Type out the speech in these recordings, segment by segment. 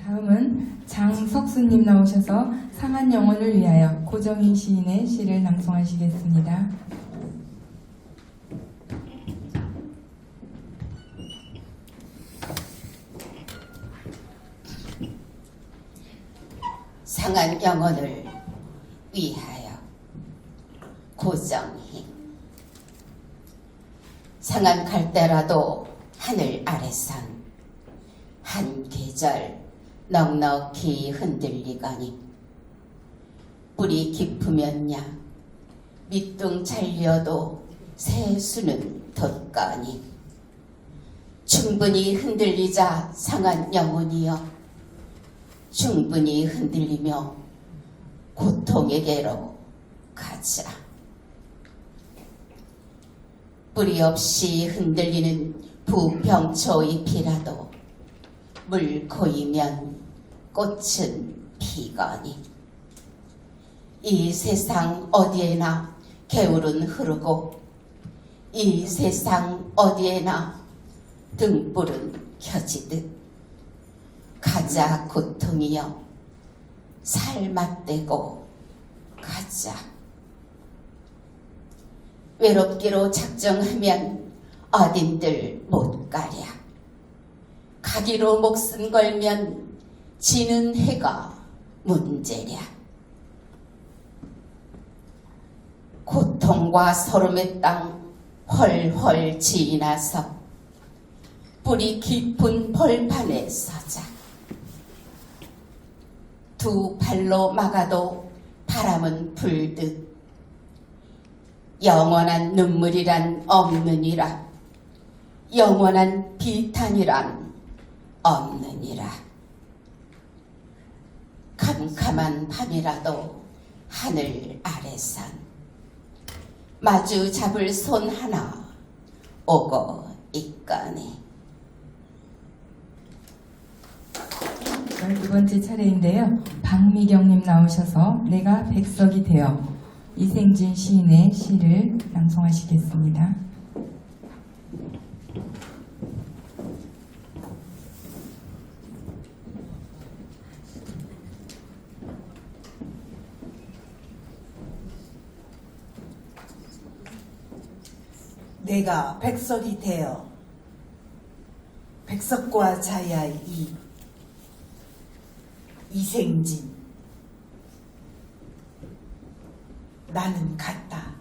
다음은 장석수님 나오셔서 상한 영혼을 위하여 고정인 시인의 시를 낭송하시겠습니다. 상한 영혼을 위하여 고정희. 상한 갈대라도 하늘 아래선 한 계절 넉넉히 흔들리거니 뿌리 깊으면야 밑둥 잘려도 새수는 돋거니 충분히 흔들리자 상한 영혼이여 충분히 흔들리며 고통에게로 가자. 뿌리 없이 흔들리는 부병초잎이라도 물 고이면 꽃은 피거니 이 세상 어디에나 개울은 흐르고 이 세상 어디에나 등불은 켜지듯 가자 고통이여 살 맞대고 가자. 외롭기로 작정하면 어딘들 못 가랴. 가기로 목숨 걸면 지는 해가 문제랴. 고통과 서름의 땅 헐헐 지나서 뿌리 깊은 벌판에 서자. 두 발로 막아도 바람은 불듯 영원한 눈물이란 없느니라. 영원한 비탄이란 없느니라. 캄캄한 밤이라도 하늘 아래선 마주 잡을 손 하나 오고 있거니. 두 번째 차례인데요. 박미경님 나오셔서 내가 백석이 되어 이생진 시인의 시를 낭송하시겠습니다. 내가 백석이 되어 백석과 자야의 이생진. 나는 갔다.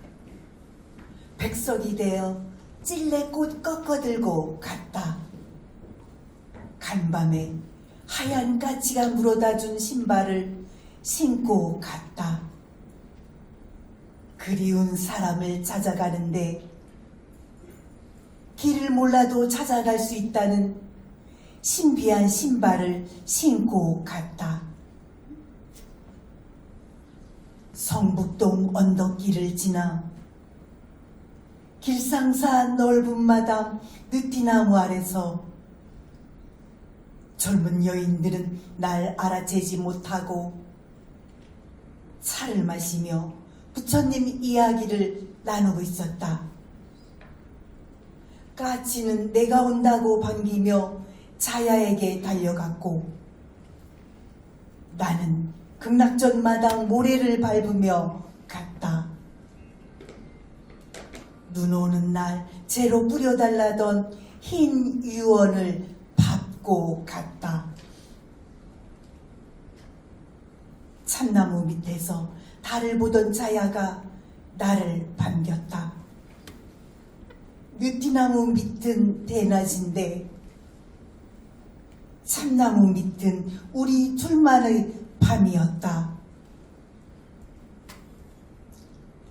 백석이 되어 찔레꽃 꺾어들고 갔다. 간밤에 하얀 까치가 물어다 준 신발을 신고 갔다. 그리운 사람을 찾아가는데 길을 몰라도 찾아갈 수 있다는 신비한 신발을 신고 갔다. 성북동 언덕길을 지나 길상사 넓은 마당 느티나무 아래서 젊은 여인들은 날 알아채지 못하고 차를 마시며 부처님 이야기를 나누고 있었다. 까치는 내가 온다고 반기며 자야에게 달려갔고 나는 극락전 마당 모래를 밟으며 갔다. 눈 오는 날 재로 뿌려달라던 흰 유언을 밟고 갔다. 참나무 밑에서 달을 보던 자야가 나를 반겼다. 느티나무 밑은 대낮인데 참나무 밑은 우리 둘만의 밤이었다.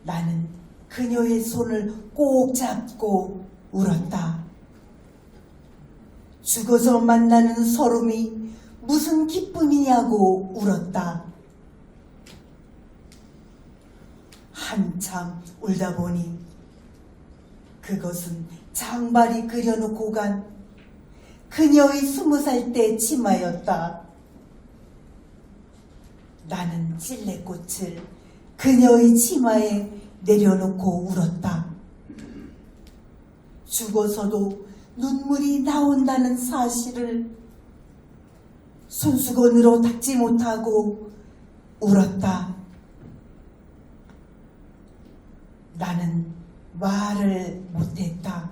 나는 그녀의 손을 꼭 잡고 울었다. 죽어서 만나는 서름이 무슨 기쁨이냐고 울었다. 한참 울다 보니 그것은 장발이 그려놓고 간 그녀의 20살 때 치마였다. 나는 찔레꽃을 그녀의 치마에 내려놓고 울었다. 죽어서도 눈물이 나온다는 사실을 손수건으로 닦지 못하고 울었다. 나는 말을 못했다.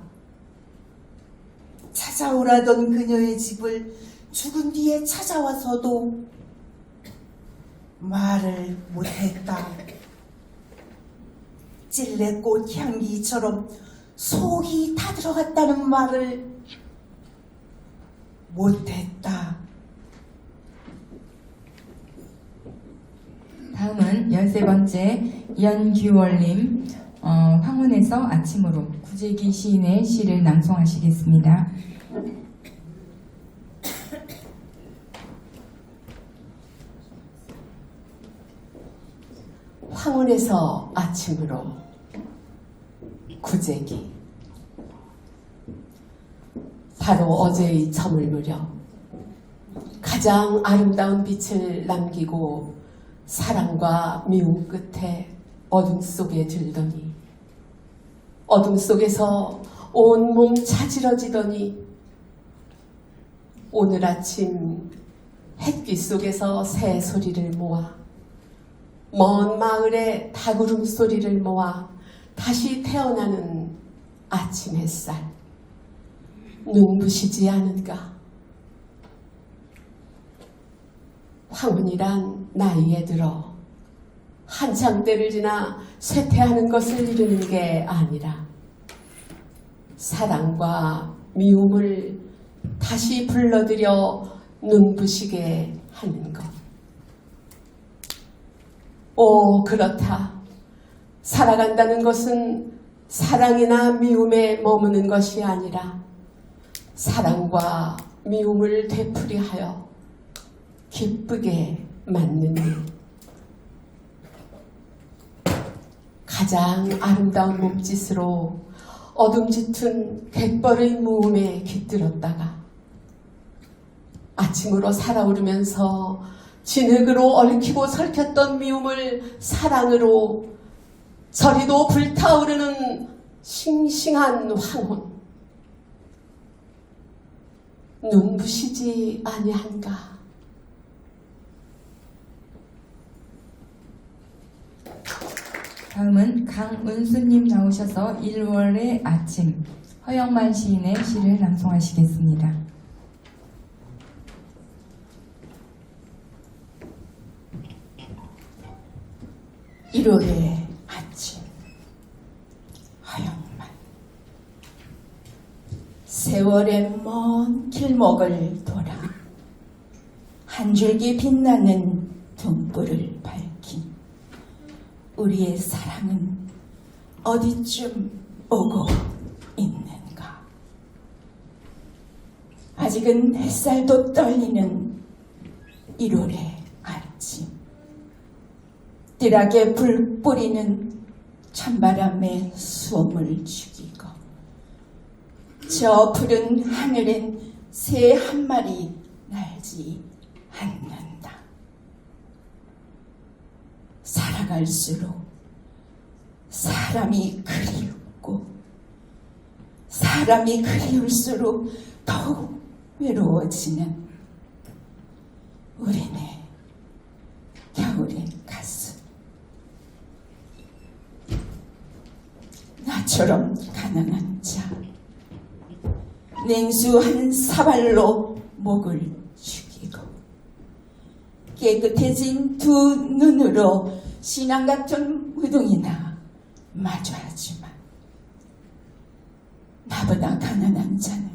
찾아오라던 그녀의 집을 죽은 뒤에 찾아와서도 말을 못했다. 찔레꽃 향기처럼 속이 타들어갔다는 말을 못했다. 다음은 13번째 연규월님 황혼에서 아침으로 구재기 시인의 시를 낭송하시겠습니다. 황혼에서 아침으로 구재기. 바로 어제의 저물 무렵 가장 아름다운 빛을 남기고 사랑과 미움 끝에 어둠 속에 들더니 어둠 속에서 온몸 차지러지더니 오늘 아침 햇빛 속에서 새 소리를 모아 먼 마을의 닭울음 소리를 모아 다시 태어나는 아침 햇살. 눈부시지 않은가? 황혼이란 나이에 들어 한창 때를 지나 쇠퇴하는 것을 이루는 게 아니라 사랑과 미움을 다시 불러들여 눈부시게 하는 것. 오, 그렇다. 살아간다는 것은 사랑이나 미움에 머무는 것이 아니라 사랑과 미움을 되풀이하여 기쁘게 맞는 일. 가장 아름다운 몸짓으로 어둠 짙은 갯벌의 무음에 깃들었다가 아침으로 살아오르면서 진흙으로 얽히고 설켰던 미움을 사랑으로 저리도 불타오르는 싱싱한 황혼. 눈부시지 아니한가? 다음은 강은수님 나오셔서 1월의 아침 허영만 시인의 시를 낭송하시겠습니다. 일월의 아침. 허영만. 세월의 먼 길목을 돌아 한 줄기 빛나는 등불을 밝힌 우리의 사랑은 어디쯤 오고 있는가? 아직은 햇살도 떨리는 1월의 아침. 띠락에 불 뿌리는 찬바람에 숨을 죽이고 저 푸른 하늘엔 새 한 마리 날지 않는다. 살아갈수록 사람이 그리웠고 사람이 그리울수록 더욱 외로워지는 우리네 겨울의 가슴. 나처럼 가난한 자, 냉수한 사발로 목을 죽이고 깨끗해진 두 눈으로 신앙 같은 무등이나 마주하지만 나보다 가난한 자는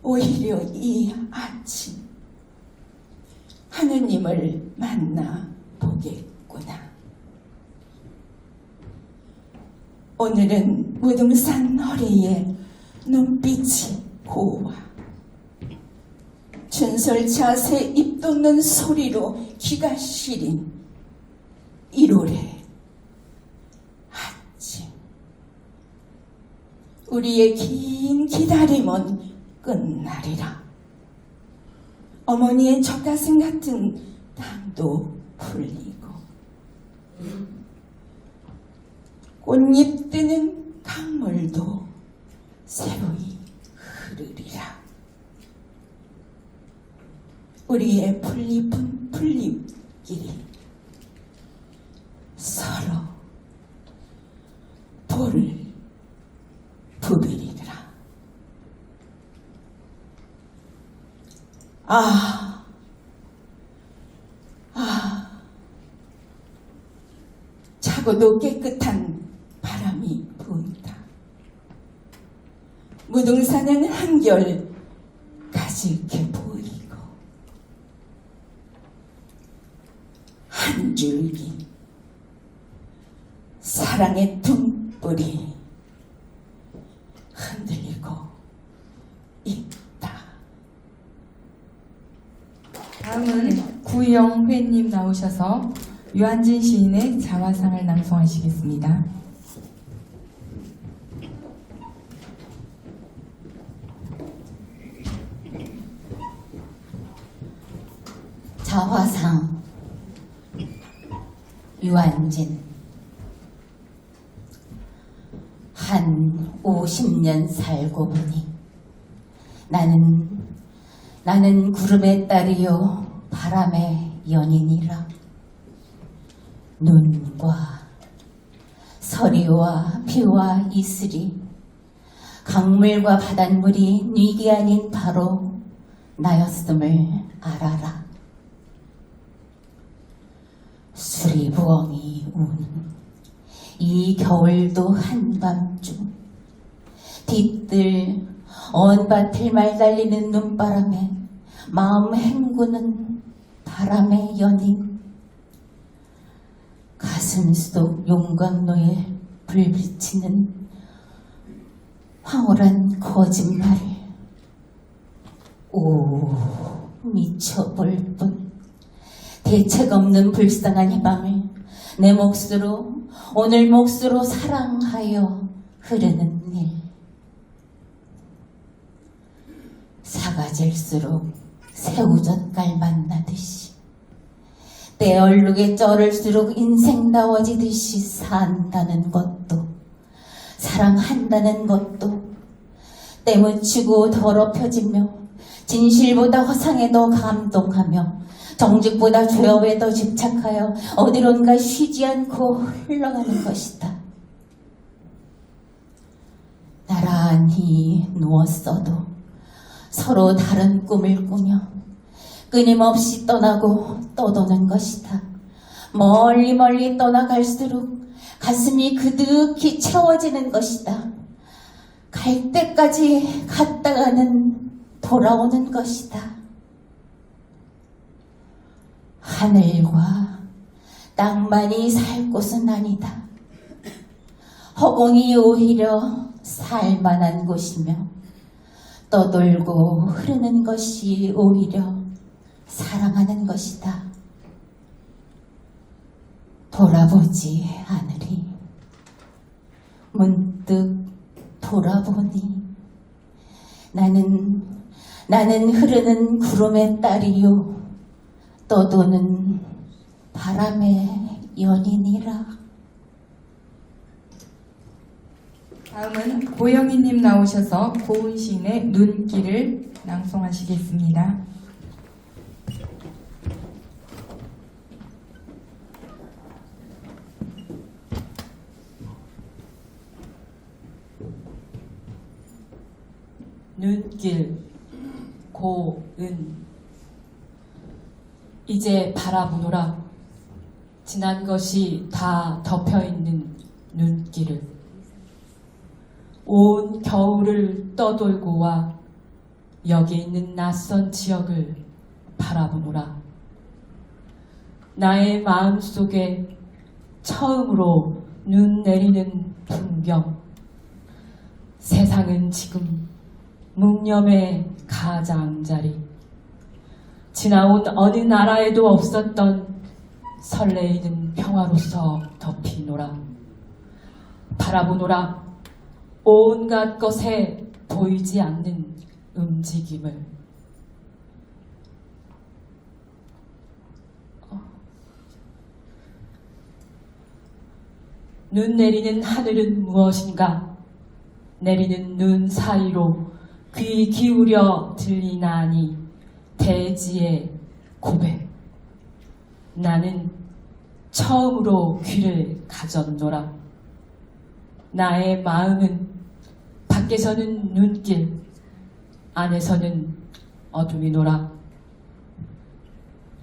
오히려 이 아침 하느님을 만나 보겠구나. 오늘은 무등산 허리에 눈빛이 고와 전설차 새 입 돋는 소리로 기가 시린 1월의 아침. 우리의 긴 기다림은 끝나리라. 어머니의 젖가슴 같은 땅도 풀리고 꽃잎 뜨는 강물도 새로이 흐르리라. 우리의 풀잎은 풀잎끼리 서로 볼을 부비리라. 차고도 깨끗한 바람이 부은다. 무등산은 한결 가직해 보이고 한 줄기 사랑의 등불이 흔들리고 있다. 다음은 구영회님 나오셔서 유한진 시인의 자화상을 낭송하시겠습니다. 자화상 유한진. 한 50년 살고 보니 나는 구름의 딸이요 바람의 연인이라. 눈과 서리와 비와 이슬이 강물과 바닷물이 네게 아닌 바로 나였음을 알아라. 수리부엉이 운 이 겨울도 한밤중 뒤뜰 언 밭을 말달리는 눈바람에 마음 헹구는 바람의 연인. 가슴 속 용광로에 불비치는 황홀한 거짓말. 오, 미쳐볼 뿐. 대책 없는 불쌍한 희망을 내 몫으로 오늘 몫으로 사랑하여 흐르는 일. 사가질수록 새우젓갈 만나듯이 때 얼룩에 쩔을수록 인생 나워지듯이 산다는 것도 사랑한다는 것도 때묻히고 더럽혀지며 진실보다 허상에 더 감동하며 정직보다 죄업에 더 집착하여 어디론가 쉬지 않고 흘러가는 것이다. 나란히 누웠어도 서로 다른 꿈을 꾸며 끊임없이 떠나고 떠도는 것이다. 멀리 멀리 떠나갈수록 가슴이 그득히 채워지는 것이다. 갈 때까지 갔다가는 돌아오는 것이다. 하늘과 땅만이 살 곳은 아니다. 허공이 오히려 살만한 곳이며 떠돌고 흐르는 것이 오히려 사랑하는 것이다. 돌아보지 않으리. 문득 돌아보니 나는 흐르는 구름의 딸이요 떠도는 바람의 연인이라. 다음은 고영희님 나오셔서 고은 시인의 눈길을 낭송하시겠습니다. 눈길 고은. 이제 바라보노라. 지난 것이 다 덮여있는 눈길을. 온 겨울을 떠돌고 와 여기 있는 낯선 지역을 바라보노라. 나의 마음속에 처음으로 눈 내리는 풍경. 세상은 지금 묵념의 가장자리. 지나온 어느 나라에도 없었던 설레이는 평화로서 덮이노라. 바라보노라. 온갖 것에 보이지 않는 움직임을. 눈 내리는 하늘은 무엇인가? 내리는 눈 사이로 귀 기울여 들리나니 대지의 고백. 나는 처음으로 귀를 가졌노라. 나의 마음은 밖에서는 눈길, 안에서는 어둠이노라.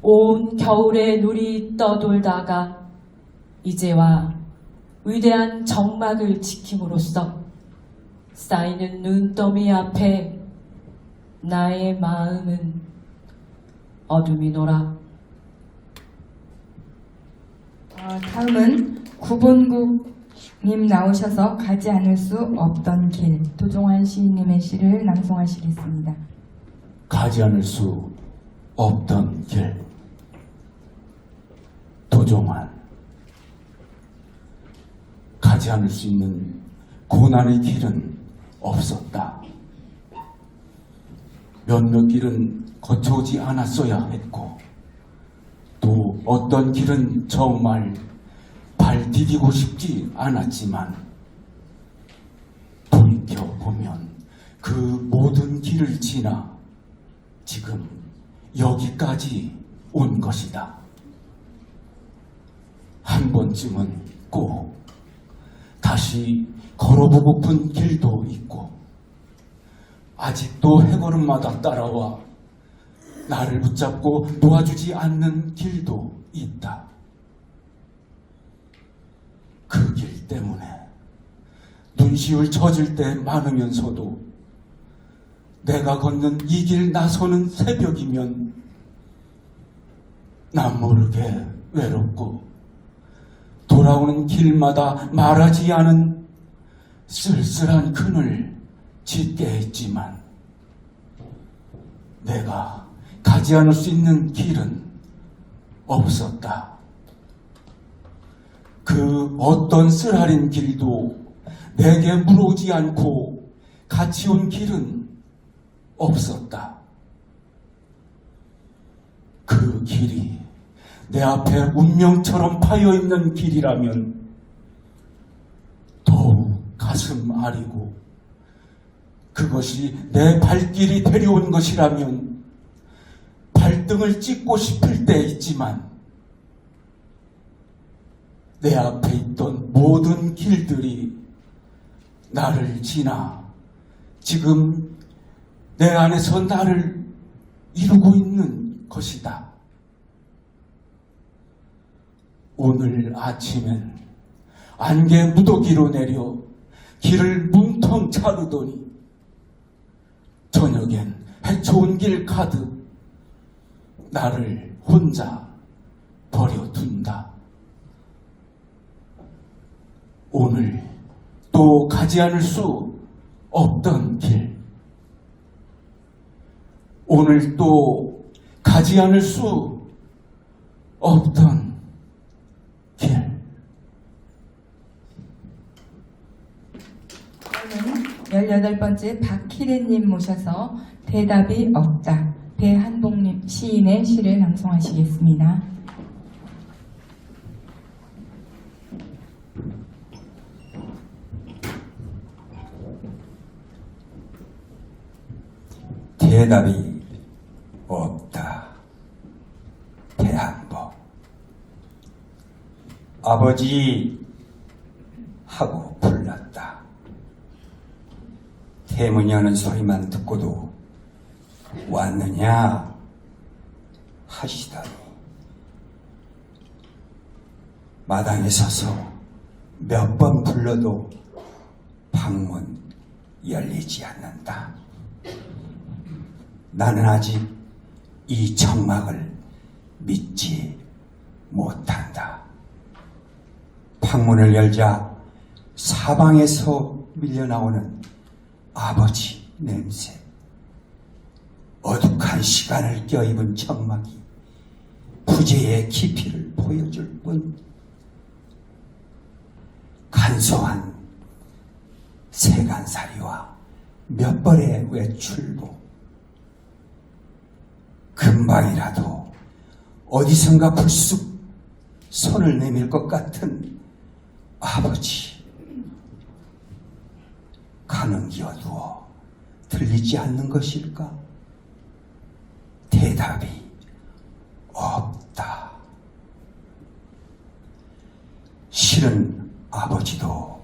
온 겨울에 눈이 떠돌다가 이제와 위대한 정막을 지킴으로써 쌓이는 눈더미 앞에 나의 마음은 어둠이노라. 다음은 구본국님 나오셔서 가지 않을 수 없던 길, 도종환 시인님의 시를 낭송하시겠습니다. 가지 않을 수 없던 길. 도종환. 가지 않을 수 있는 고난의 길은 없었다. 몇몇 길은 거쳐오지 않았어야 했고, 또 어떤 길은 정말 발 디디고 싶지 않았지만, 돌이켜보면 그 모든 길을 지나 지금 여기까지 온 것이다. 한 번쯤은 꼭 다시 걸어보고픈 길도 있고, 아직도 해걸음마다 따라와 나를 붙잡고 놓아주지 않는 길도 있다. 그 길 때문에 눈시울 젖을 때 많으면서도 내가 걷는 이 길 나서는 새벽이면 난 모르게 외롭고, 돌아오는 길마다 말하지 않은 쓸쓸한 그늘 짓게 했지만, 내가 가지 않을 수 있는 길은 없었다. 그 어떤 쓰라린 길도 내게 물어오지 않고 같이 온 길은 없었다. 그 길이 내 앞에 운명처럼 파여있는 길이라면 더욱 가슴 아리고, 그것이 내 발길이 데려온 것이라면 발등을 찍고 싶을 때 있지만, 내 앞에 있던 모든 길들이 나를 지나 지금 내 안에서 나를 이루고 있는 것이다. 오늘 아침엔 안개 무더기로 내려 길을 뭉텅 차르더니, 저녁엔 헤쳐온 길 가득 나를 혼자 버려둔다. 오늘 또 가지 않을 수 없던 길, 오늘 또 가지 않을 수 없던 길. 다음은 18번째 박희래님 모셔서 대답이 없다, 배한봉님 시인의 시를 낭송하시겠습니다. 대답이 없다. 배한복. 아버지 하고 불렀다. 대문이 여는 소리만 듣고도 왔느냐 하시더니, 마당에 서서 몇 번 불러도 방문 열리지 않는다. 나는 아직 이 정막을 믿지 못한다. 방문을 열자 사방에서 밀려나오는 아버지 냄새, 어둑한 시간을 껴입은 정막이 부재의 깊이를 보여줄 뿐, 간소한 세간살이와 몇 벌의 외출복, 금방이라도 어디선가 불쑥 손을 내밀 것 같은 아버지, 가는 기 어두워 들리지 않는 것일까? 대답이 없다. 실은 아버지도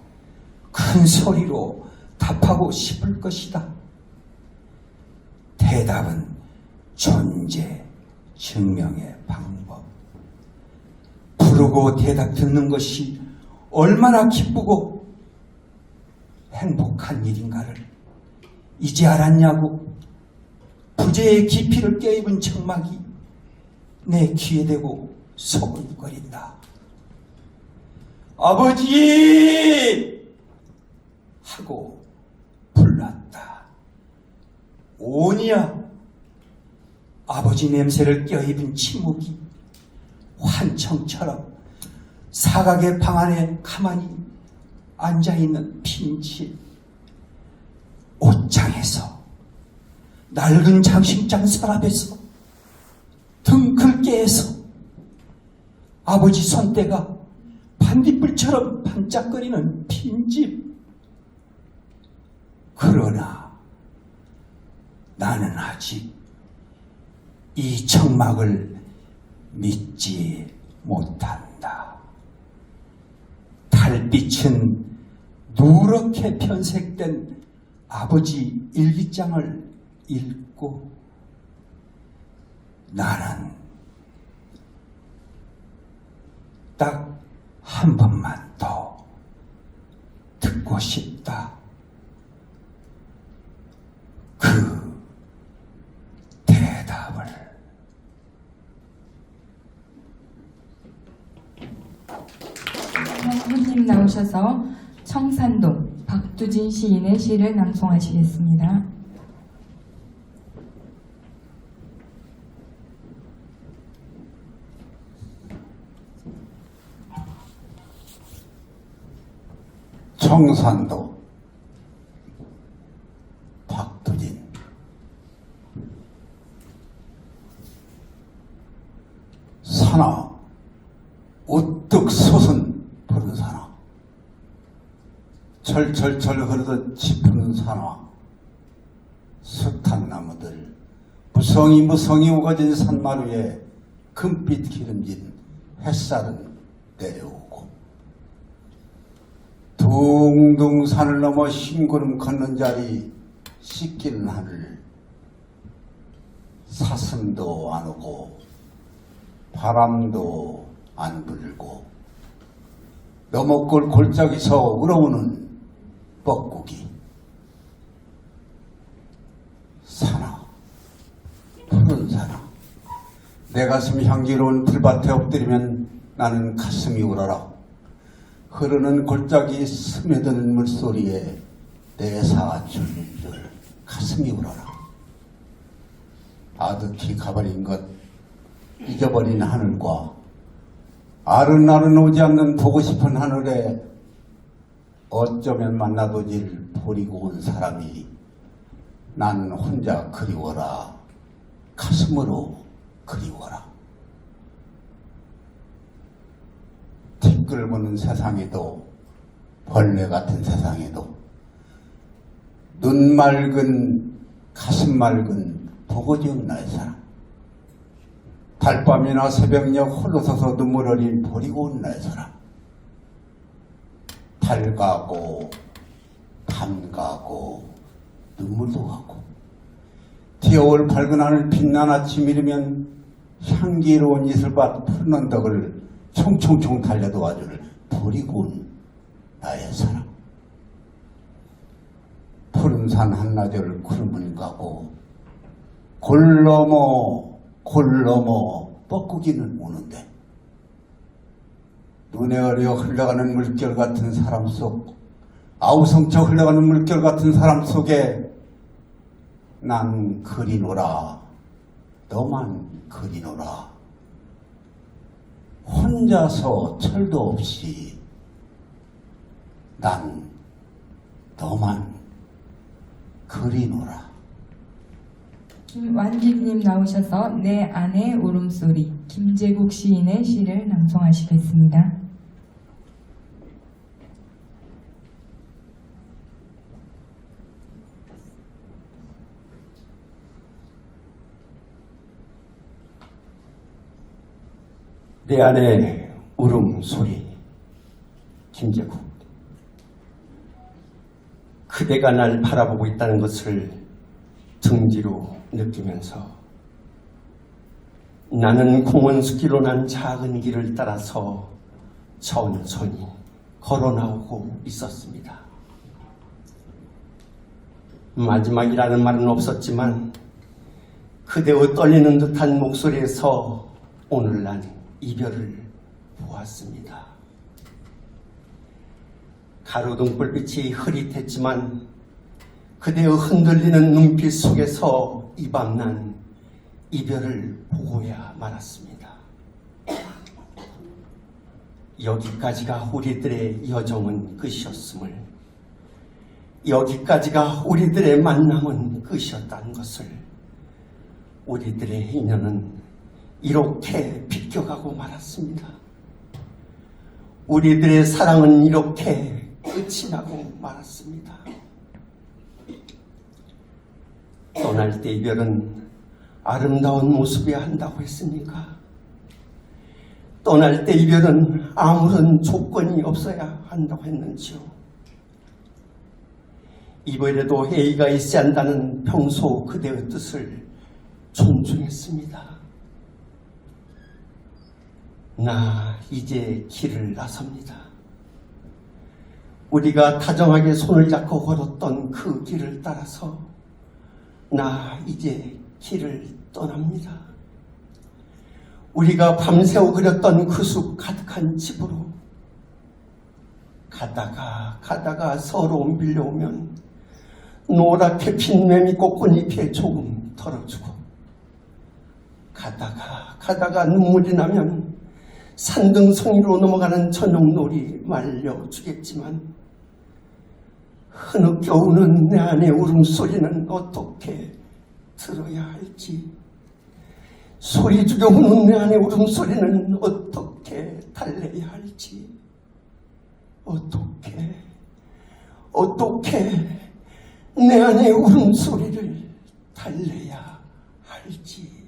큰 소리로 답하고 싶을 것이다. 대답은 존재 증명의 방법. 부르고 대답 듣는 것이 얼마나 기쁘고 행복한 일인가를 이제 알았냐고. 부재의 깊이를 껴입은 청막이 내 귀에 대고 소곤거린다. 아버지! 하고 불렀다. 오니야. 아버지 냄새를 껴입은 침묵이 환청처럼 사각의 방 안에 가만히 앉아있는 빈집. 옷장에서, 낡은 장식장 서랍에서, 등글개에서 아버지 손때가 반딧불처럼 반짝거리는 빈집. 그러나 나는 아직 이 청막을 믿지 못한다. 달빛은 누렇게 편색된 아버지 일기장을 읽고 나는 딱 한 번만 더 듣고 싶다. 그 대답을. 형님 나오셔서 청산동 박두진 시인의 시를 낭송하시겠습니다. 청산도 박두진. 사나 우뚝 솟은 푸른 사나, 철철철 흐르듯 짚은 사나, 숱한 나무들, 무성이 우거진 산마루에 금빛 기름진 햇살은 내려오고, 둥둥 산을 넘어 심구름 걷는 자리 씻기는 하늘, 사슴도 안 오고 바람도 안 불고 너머골 골짜기서 우러오는 뻐꾸기. 사나, 푸른 사나, 내 가슴 향기로운 풀밭에 엎드리면 나는 가슴이 울어라. 흐르는 골짜기 스며드는 물소리에 내사 줄줄 가슴이 울어라. 아득히 가버린 것, 잊어버린 하늘과 아른아른 오지 않는 보고 싶은 하늘에 어쩌면 만나도질 버리고 온 사람이 난 혼자 그리워라. 가슴으로 그리워라. 티끌 보는 세상에도, 벌레 같은 세상에도, 눈 맑은 가슴 맑은 보고 지은 나의 사랑, 달밤이나 새벽녘 홀로 서서 눈물 흘린 버리고 온 나의 사랑, 달 가고 밤 가고 눈물도 가고, 티어올 밝은 하늘 빛난 아침이르면 향기로운 이슬밭 푸른 언덕을 총총총 달려도 와줄 버리고 온 나의 사랑. 푸른 산 한나절 구름을 가고 골 넘어 뻐꾸기는 오는데, 눈에 어려 흘러가는 물결 같은 사람 속, 아우성쳐 흘러가는 물결 같은 사람 속에 난 그리노라. 너만 그리노라. 혼자서 철도 없이 난 너만 그리노라. 김완기님 나오셔서 내 안의 울음소리, 김제국 시인의 시를 낭송하시겠습니다. 내 안의 울음소리. 김제국. 그대가 날 바라보고 있다는 것을 등 뒤로 느끼면서 나는 공원숲길로 난 작은 길을 따라서 천천히 걸어 나오고 있었습니다. 마지막이라는 말은 없었지만 그대의 떨리는 듯한 목소리에서 오늘 난 이별을 보았습니다. 가로등 불빛이 흐릿했지만 그대의 흔들리는 눈빛 속에서 이 밤 난 이별을 보고야 말았습니다. 여기까지가 우리들의 여정은 끝이었음을, 여기까지가 우리들의 만남은 끝이었다는 것을, 우리들의 인연은 이렇게 비껴가고 말았습니다. 우리들의 사랑은 이렇게 끝이 나고 말았습니다. 떠날 때 이별은 아름다운 모습이어야 한다고 했습니까? 떠날 때 이별은 아무런 조건이 없어야 한다고 했는지요? 이별에도 예의가 있어야 한다는 평소 그대의 뜻을 존중했습니다. 나 이제 길을 나섭니다. 우리가 다정하게 손을 잡고 걸었던 그 길을 따라서 나 이제 길을 떠납니다. 우리가 밤새워 그렸던 그 숲 가득한 집으로 가다가 서로 밀려오면 노랗게 핀 매미꽃 꽃잎에 조금 덜어주고, 가다가 눈물이 나면 산등성이로 넘어가는 저녁놀이 말려주겠지만 흐느껴 우는 내 안의 울음소리는 어떻게 들어야 할지, 소리 죽여 우는 내 안의 울음소리는 어떻게 달래야 할지, 어떻게 내 안의 울음소리를 달래야 할지.